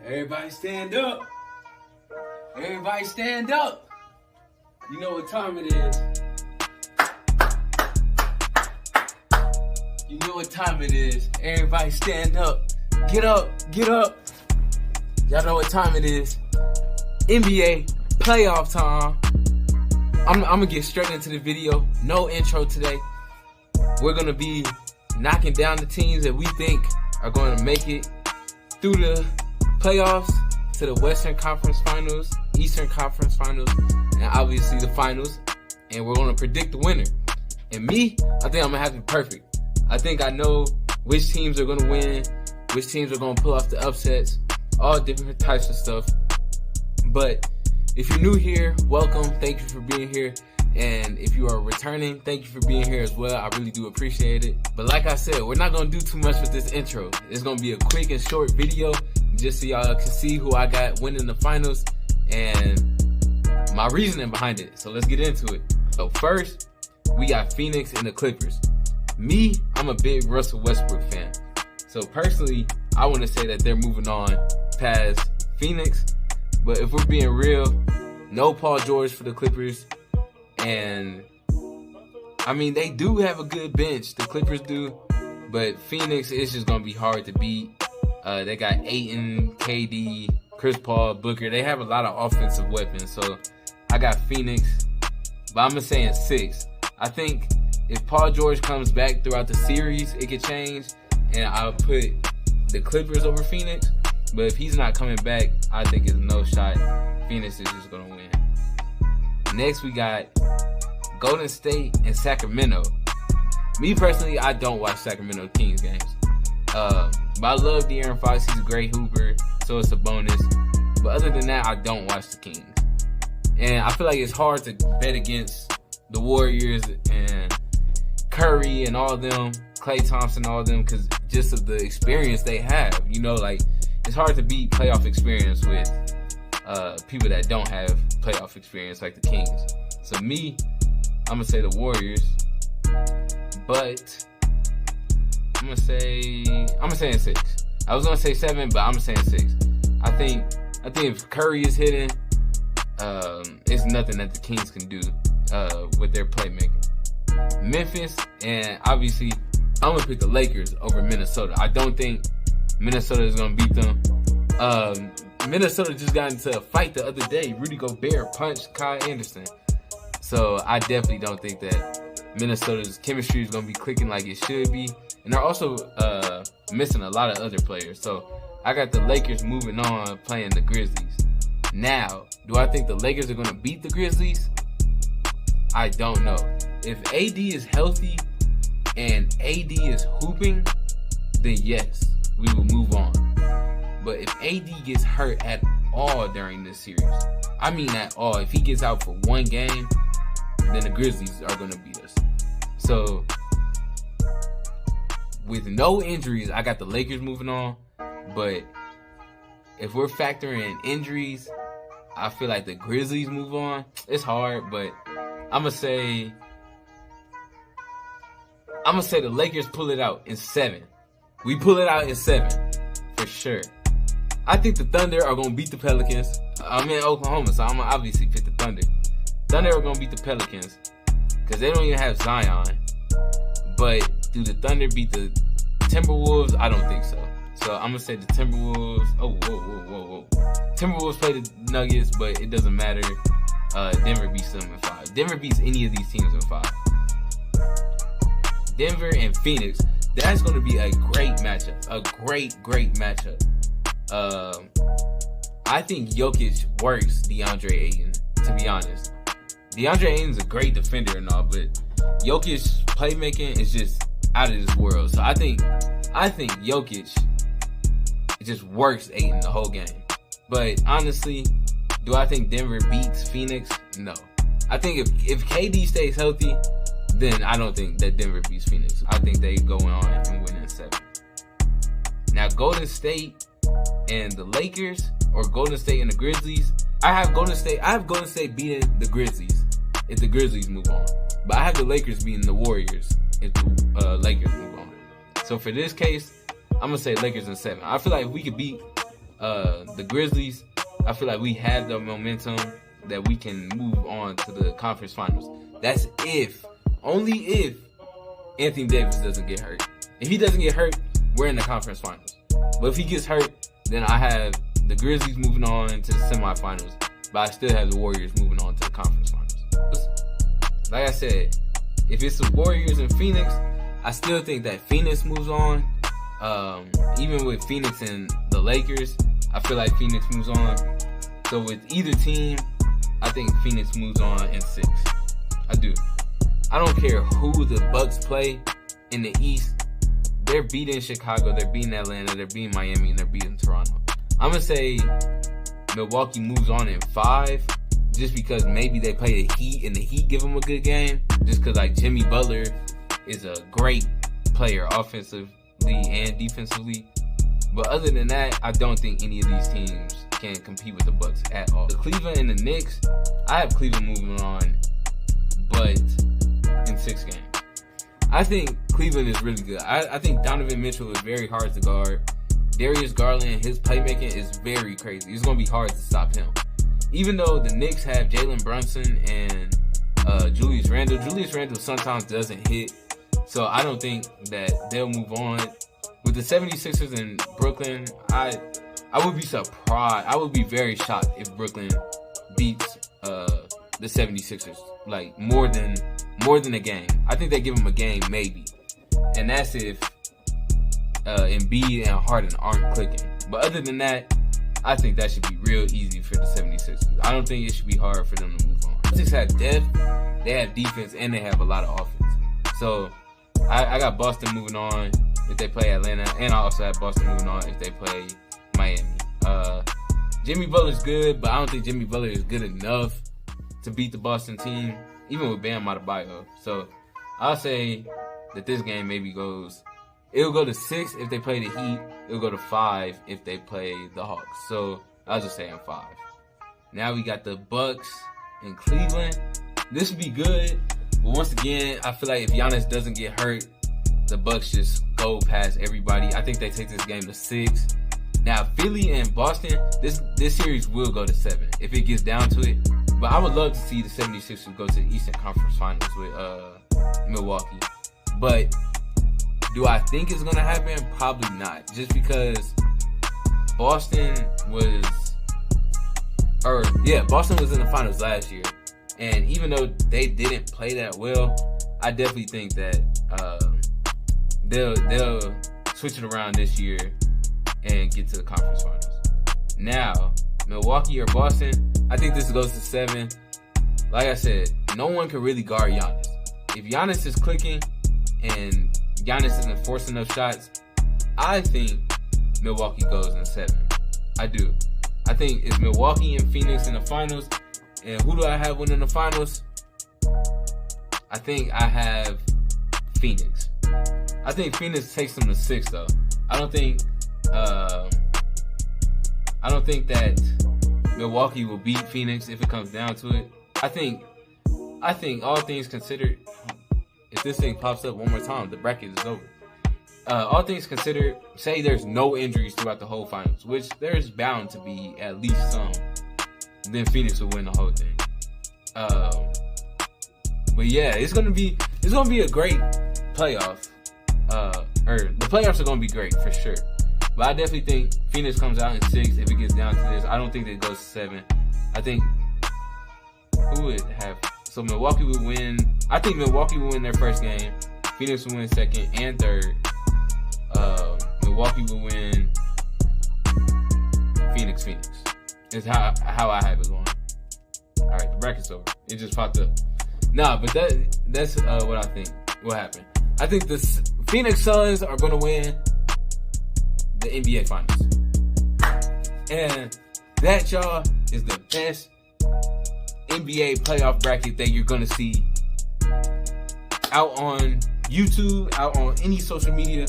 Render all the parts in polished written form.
Everybody stand up. Everybody stand up. You know what time it is. You know what time it is. Everybody stand up. Get up. Get up. Y'all know what time it is. NBA playoff time. I'm gonna get straight into the video. No intro today. We're gonna be knocking down the teams that we think are going to make it through the playoffs to the Western Conference Finals, Eastern Conference Finals, and obviously the finals. And we're going to predict the winner. And me, I think I'm going to have it perfect. I think I know which teams are going to win, which teams are going to pull off the upsets, all different types of stuff. But if you're new here, welcome. Thank you for being here. And if you are returning, thank you for being here as well. I really do appreciate it. But like I said, we're not going to do too much with this intro. It's going to be a quick and short video just so y'all can see who I got winning the finals and my reasoning behind it. So let's get into it. So first, we got Phoenix and the Clippers. Me, I'm a big Russell Westbrook fan. So personally, I want to say that they're moving on past Phoenix. But if we're being real, no Paul George for the Clippers. And I mean, they do have a good bench. The Clippers do. But Phoenix is just going to be hard to beat. They got Ayton, KD, Chris Paul, Booker. They have a lot of offensive weapons. So I got Phoenix. But I'm saying 6. I think if Paul George comes back throughout the series, it could change. And I'll put the Clippers over Phoenix. But if he's not coming back, I think it's no shot. Phoenix is just going to win. Next, we got Golden State and Sacramento. Me personally, I don't watch Sacramento Kings games. But I love De'Aaron Fox. He's a great hooper, so it's a bonus. But other than that, I don't watch the Kings. And I feel like it's hard to bet against the Warriors and Curry and all them, Klay Thompson, all them, because just of the experience they have. You know, like, it's hard to beat playoff experience with people that don't have playoff experience like the Kings. So me, I'm going to say the Warriors. But I'm gonna say in 6. I was gonna say 7, but I'm saying 6. I think if Curry is hitting, it's nothing that the Kings can do with their playmaking. Memphis, and obviously I'm gonna pick the Lakers over Minnesota. I don't think Minnesota is gonna beat them. Minnesota just got into a fight the other day. Rudy Gobert punched Kyle Anderson. So I definitely don't think that Minnesota's chemistry is going to be clicking like it should be. And they're also missing a lot of other players. So I got the Lakers moving on playing the Grizzlies. Now, do I think the Lakers are going to beat the Grizzlies? I don't know. If AD is healthy and AD is hooping, then yes, we will move on. But if AD gets hurt at all during this series, I mean at all, if he gets out for one game, then the Grizzlies are going to beat us. So, with no injuries, I got the Lakers moving on. But if we're factoring in injuries, I feel like the Grizzlies move on. It's hard, but I'm going to say the Lakers pull it out in 7. We pull it out in 7, for sure. I think the Thunder are going to beat the Pelicans. I'm in Oklahoma, so I'm going to obviously pick the Thunder. Thunder are going to beat the Pelicans because they don't even have Zion. But do the Thunder beat the Timberwolves? I don't think so. So I'm going to say the Timberwolves. Oh, whoa. Timberwolves play the Nuggets, but it doesn't matter. Denver beats them in 5. Denver beats any of these teams in 5. Denver and Phoenix. That's going to be a great matchup. A great matchup. I think Jokic works DeAndre Ayton, to be honest. DeAndre Ayton's a great defender and all, but Jokic's playmaking is just out of this world. So I think Jokic just works Ayton the whole game. But honestly, do I think Denver beats Phoenix? No. I think if KD stays healthy, then I don't think that Denver beats Phoenix. I think they go on and win in 7. Now Golden State and the Lakers, or Golden State and the Grizzlies. I have Golden State beating the Grizzlies if the Grizzlies move on. But I have the Lakers beating the Warriors if the Lakers move on. So for this case, I'm going to say Lakers in 7. I feel like if we could beat the Grizzlies, I feel like we have the momentum that we can move on to the conference finals. That's if, only if, Anthony Davis doesn't get hurt. If he doesn't get hurt, we're in the conference finals. But if he gets hurt, then I have the Grizzlies moving on to the semifinals, but I still have the Warriors moving on to the conference finals. Like I said, if it's the Warriors and Phoenix, I still think that Phoenix moves on. Even with Phoenix and the Lakers, I feel like Phoenix moves on. So with either team, I think Phoenix moves on in 6. I do. I don't care who the Bucks play in the East. They're beating Chicago, they're beating Atlanta, they're beating Miami, and they're beating Toronto. I'm going to say Milwaukee moves on in 5, just because maybe they play the Heat, and the Heat give them a good game. Just because, like, Jimmy Butler is a great player offensively and defensively. But other than that, I don't think any of these teams can compete with the Bucks at all. The Cleveland and the Knicks, I have Cleveland moving on, but in 6 games. I think Cleveland is really good. I think Donovan Mitchell is very hard to guard. Darius Garland, his playmaking is very crazy. It's going to be hard to stop him. Even though the Knicks have Jalen Brunson and Julius Randle. Julius Randle sometimes doesn't hit, so I don't think that they'll move on. With the 76ers in Brooklyn, I would be surprised. I would be very shocked if Brooklyn beats the 76ers, like more than a game. I think they give them a game maybe, and that's if Embiid and Harden aren't clicking. But other than that, I think that should be real easy for the 76ers. I don't think it should be hard for them to move on. They just have depth, they have defense, and they have a lot of offense. So I got Boston moving on if they play Atlanta, and I also have Boston moving on if they play Miami. Jimmy Butler's good, but I don't think Jimmy Butler is good enough to beat the Boston team, even with Bam Adebayo. So I'll say that this game maybe it'll go to 6 if they play the Heat. It'll go to 5 if they play the Hawks. So I'll just say in 5. Now we got the Bucks in Cleveland. This would be good, but once again, I feel like if Giannis doesn't get hurt, the Bucks just go past everybody. I think they take this game to 6. Now Philly and Boston, this series will go to 7 if it gets down to it. But I would love to see the 76ers go to the Eastern Conference Finals with Milwaukee. But do I think it's going to happen? Probably not. Just because Boston was in the finals last year. And even though they didn't play that well, I definitely think that they'll switch it around this year and get to the conference finals. Now, Milwaukee or Boston, I think this goes to 7. Like I said, no one can really guard Giannis. If Giannis is clicking and Giannis isn't forcing enough shots, I think Milwaukee goes in 7. I do. I think it's Milwaukee and Phoenix in the finals. And who do I have winning the finals? I think I have Phoenix. I think Phoenix takes them to 6 though. I don't think that Milwaukee will beat Phoenix if it comes down to it. I think all things considered, if this thing pops up one more time, the bracket is over. All things considered, say there's no injuries throughout the whole finals, which there's bound to be at least some, then Phoenix will win the whole thing. But yeah, it's gonna be a great playoff. The playoffs are gonna be great for sure. But I definitely think Phoenix comes out in 6 if it gets down to this. I don't think that it goes to 7. I think who would have? So Milwaukee would win. I think Milwaukee will win their first game. Phoenix will win second and third. Milwaukee will win. Phoenix. Is how I have it going. All right, the bracket's over. It just popped up. Nah, but that's what I think will happen. I think the Phoenix Suns are going to win the NBA Finals. And that, y'all, is the best NBA playoff bracket that you're going to see out on YouTube, out on any social media.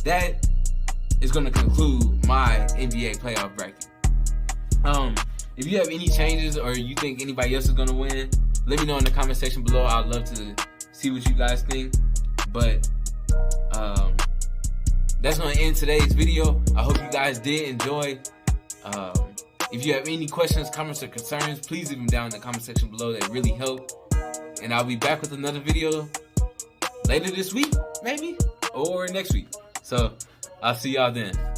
That is going to conclude my NBA playoff bracket. If you have any changes or you think anybody else is going to win, let me know in the comment section below. I'd love to see what you guys think. But that's going to end today's video. I hope you guys did enjoy If you have any questions, comments, or concerns, please leave them down in the comment section below. They really help. And I'll be back with another video later this week, maybe, or next week. So I'll see y'all then.